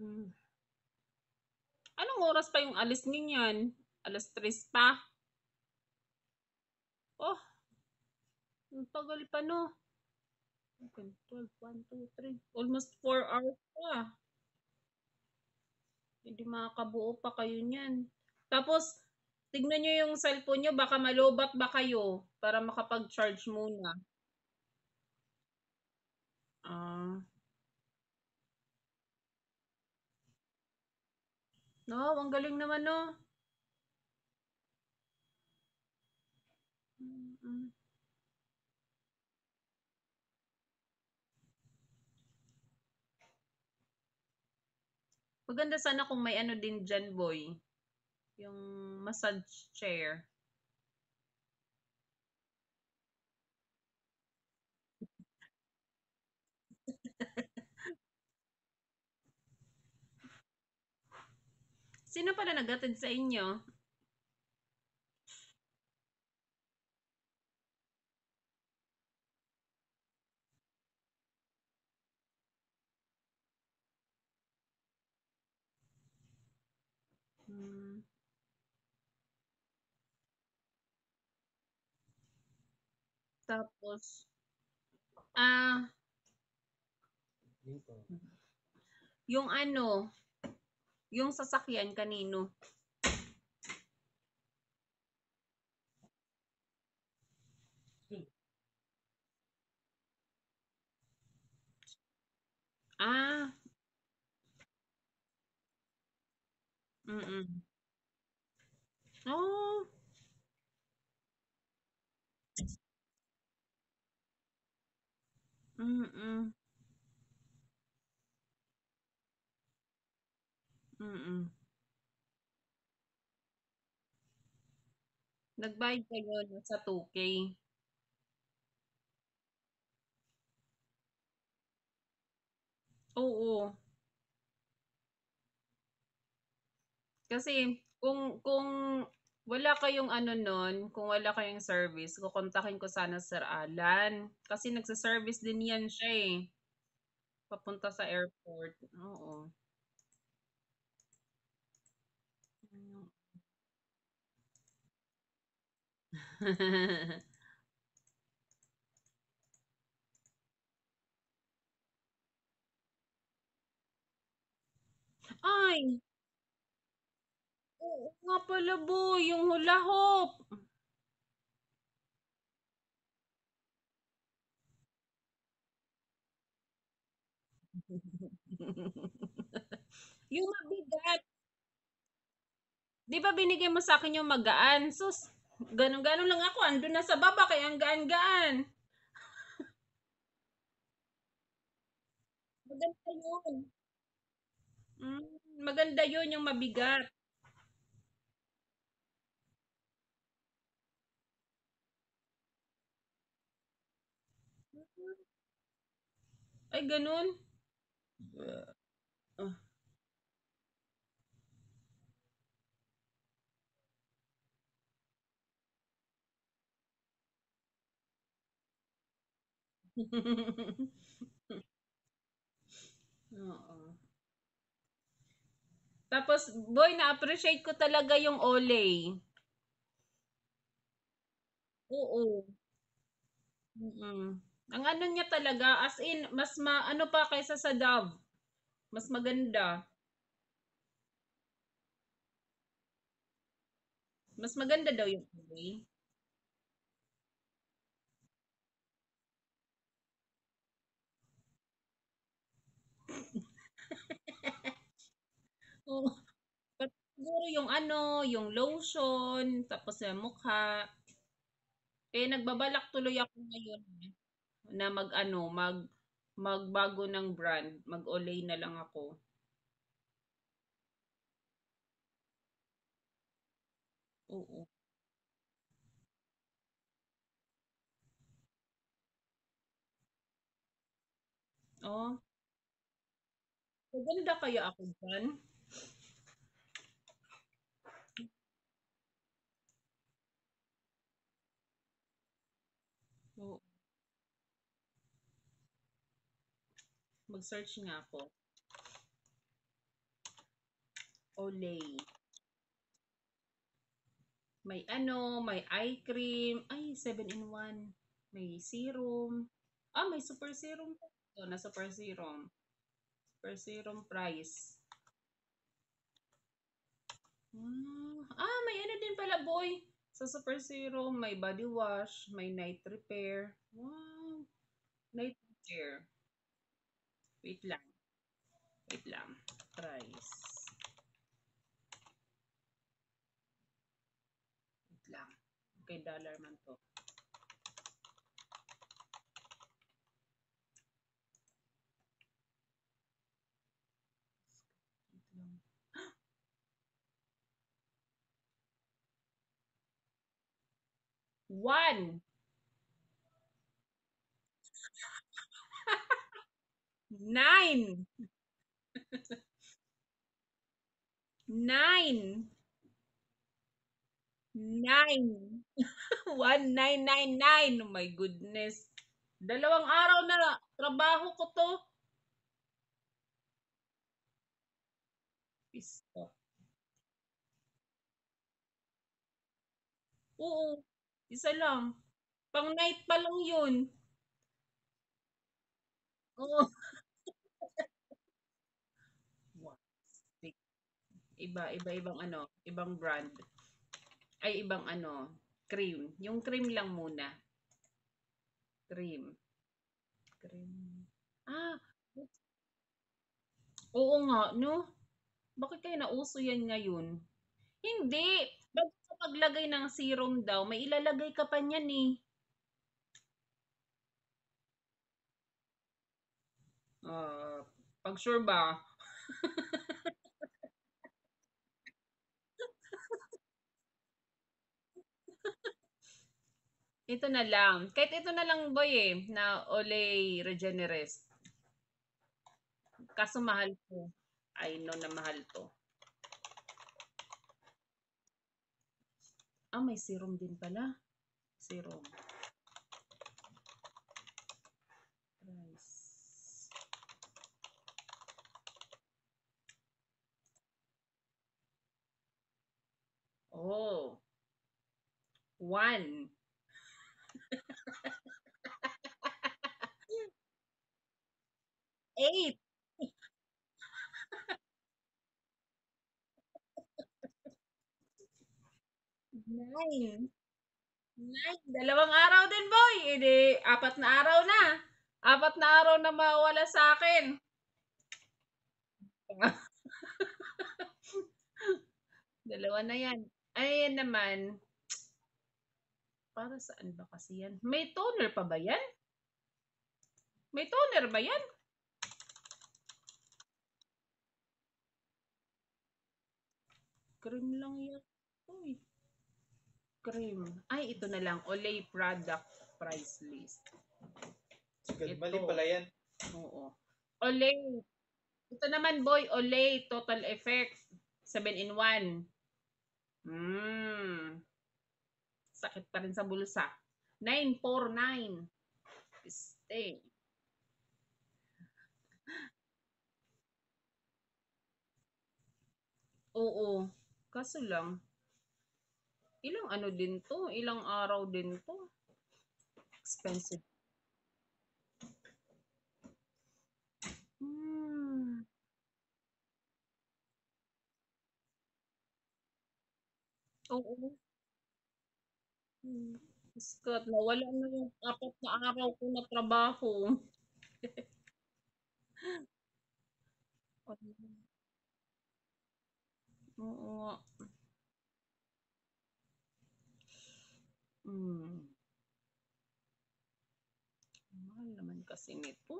Hmm. Anong oras pa yung alis niyan? 3:00 pa? Oh, ang tagal pa 'no? 12, 1, 2, 3. Almost 4 hours pa. Hindi makakabuo pa kayo niyan. Tapos, tignan niyo yung cellphone niyo baka malobat ba kayo para makapag-charge muna. Ah, no, ang galing naman 'no? Mm. Maganda sana kung may ano din diyan, boy, yung massage chair. Sino pala naghatid sa inyo? Hmm, tapos, ah, yung ano, yung sasakyan kanino? Ah, mm. Oh, mm, mm. Nagbayad kayo no sa 2K? Oo. Kasi kung wala kayong ano nun, kung wala kayong service, kukontakin ko sana Sir Alan. Kasi nagse-service din yan siya eh. Papunta sa airport. Oo. Ay, oo nga pala boy, yung hula hoop. Yung mabigat. Di ba binigay mo sa akin yung magaan? Sus, ganun-ganun lang ako. Andun na sa baba, kaya ang gaan-gaan. Maganda yun. Mm, maganda yun, yung mabigat. Ay, ganun. Ah. Oo. Tapos, boy, na-appreciate ko talaga yung Olay. Oo. Mm. Ang ano niya talaga, as in, mas ano pa kaysa sa Dove. Mas maganda. Mas maganda daw yung Olay. Oo. But siguro yung ano, yung lotion, tapos sa mukha. Eh, nagbabalak tuloy ako ngayon na mag-ano, magbago ng brand. Mag-Olay na lang ako. Oo. Oh, maganda kaya ako dyan? Oo. Mag-search nga ako. Olay. May ano, may eye cream. Ay, 7-in-1. May serum. Ah, may super serum pa. Ito na super serum. Super serum price. May ano din pala, boy. Sa super serum, may body wash, may night repair. Wow, night repair. Wait lang, wait lang. Price. Wait lang. Okay, dollar man to. Wait lang. 1, 9, 9, 9. 1999. Oh my goodness. Dalawang araw na trabaho ko to. Pisto. Oo, isa lang. Pang night pa lang yun. Oo. Wow. Iba-ibang ano, ibang brand. Ay, ibang ano, cream. Yung cream lang muna. Cream. Cream. Ah, oo nga, no? Bakit kaya nauso yan ngayon? Hindi. Bago sa paglagay ng serum daw, may ilalagay ka pa niyan eh. Ah, pag sure ba? Ito na lang. Kahit ito na lang boy eh, na Olay Regenerist. Kaso mahal ko. I know na mahal to. Ah, may serum din pala. Serum. Price. Oh, 1. 8. 9. 9. Dalawang araw din, boy. E di, 4 na araw na. 4 na araw na mawala sa akin. Dalawa na yan. Ayan naman. Para saan ba kasi yan? May toner pa ba yan? May toner ba yan? Cream lang yan. Uy, cream. Ay, ito na lang. Olay product price list. Mali Ito. pala yan. Oo. Olay. Ito naman, boy. Olay Total Effect. 7-in-1. Hmm. Sakit pa rin sa bulsa. 949. Stay. Oo. Kaso lang, ilang ano din to? Ilang araw din to? Expensive. Hmm. Oo. Hmm. Scott, nawala na yung 4 na araw ko na trabaho. Oo nga. Hmm. Mahal naman kasi nito.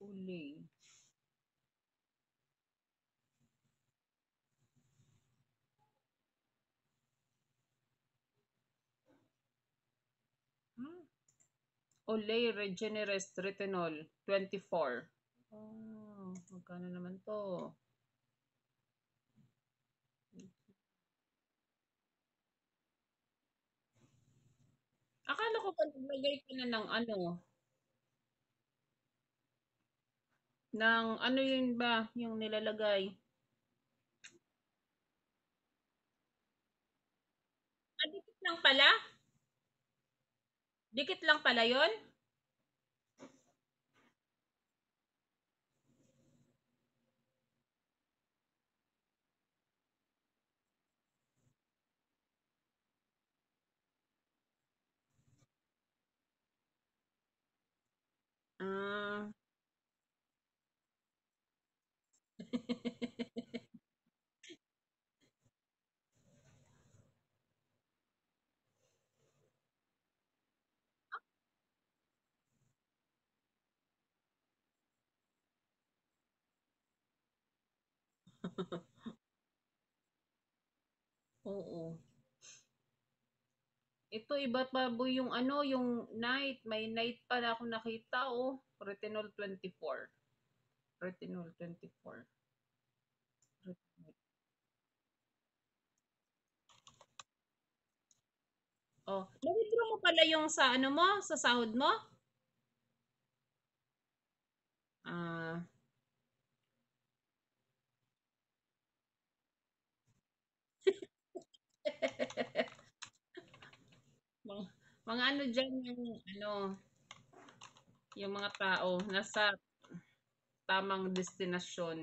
Uli. Hmm. Olay Regenerist Retinol 24. Oh, magkano naman to? Akala ko pa naglagay ka na ng ano. ng ano yun ba, yung nilalagay? Ah, dikit lang pala? Dikit lang pala yun? Ah, oo. Ito iba pa po yung ano, yung night. May night pala ako nakita, oh. Retinol 24. Retinol 24. Retinol. Oh, na-withdraw mo pala yung sa ano mo, sa sahod mo? Ah, mga, mga ano dyan yung ano, yung mga tao nasa tamang destinasyon.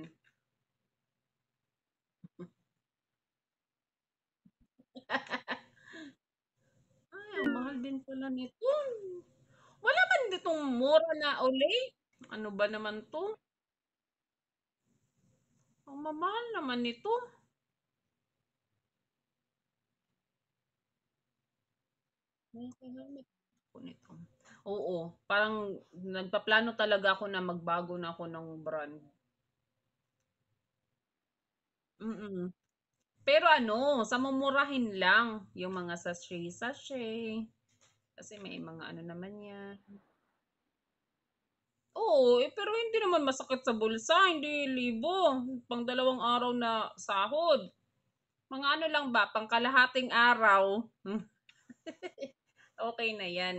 Ay, ang mahal din pala nito. Wala man ditong mura na uli. Ano ba naman to? Ang mamahal naman nito. Nakakahamit ako nito. Oo, parang nagpaplano talaga ako na magbago na ako ng brand. Mm. Pero ano, sa mumurahin lang, yung mga sachet-sachet. Kasi may mga ano naman yan. Oo, pero hindi naman masakit sa bulsa, hindi libo. Pang 2 araw na sahod. Mga ano lang ba, pang kalahating araw. Okay na yan.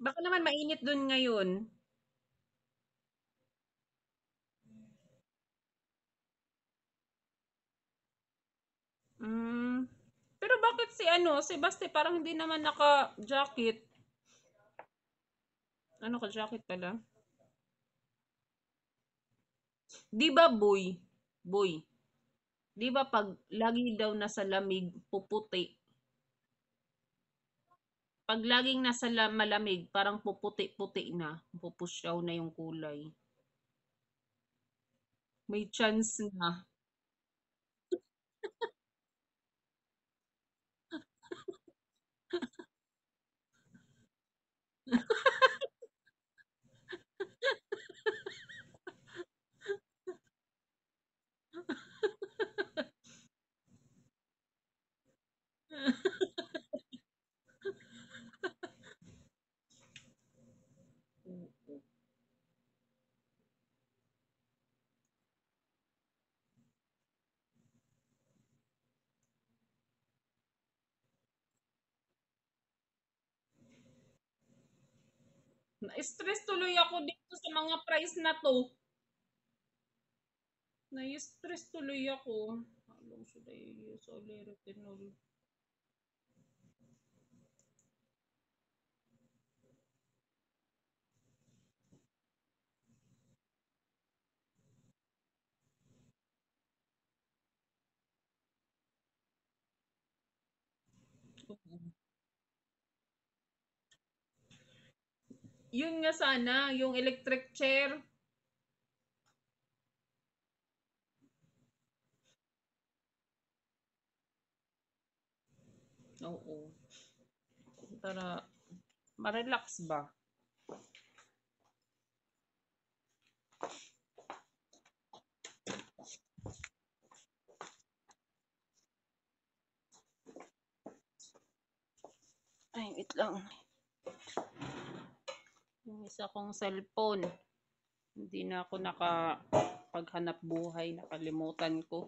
Baka naman mainit dun ngayon. Hmm. Pero bakit si ano, si Basti parang hindi naman naka-jacket? Ano ka jacket pala? 'Di ba boy? Boy. 'Di ba pag lagi daw nasa lamig, puputi. Pag laging nasa malamig, parang puputi-puti na. Pupusyaw na yung kulay. May chance na. Na-stress tuloy ako dito sa mga price na 'to. Na-stress tuloy ako. How long should I use Oleretinol? Yun nga sana, yung electric chair. Oo. Para ma-relax ba? Ay, wait lang. Yung isa kong cellphone. Hindi na ako nakapaghanap buhay, nakalimutan ko.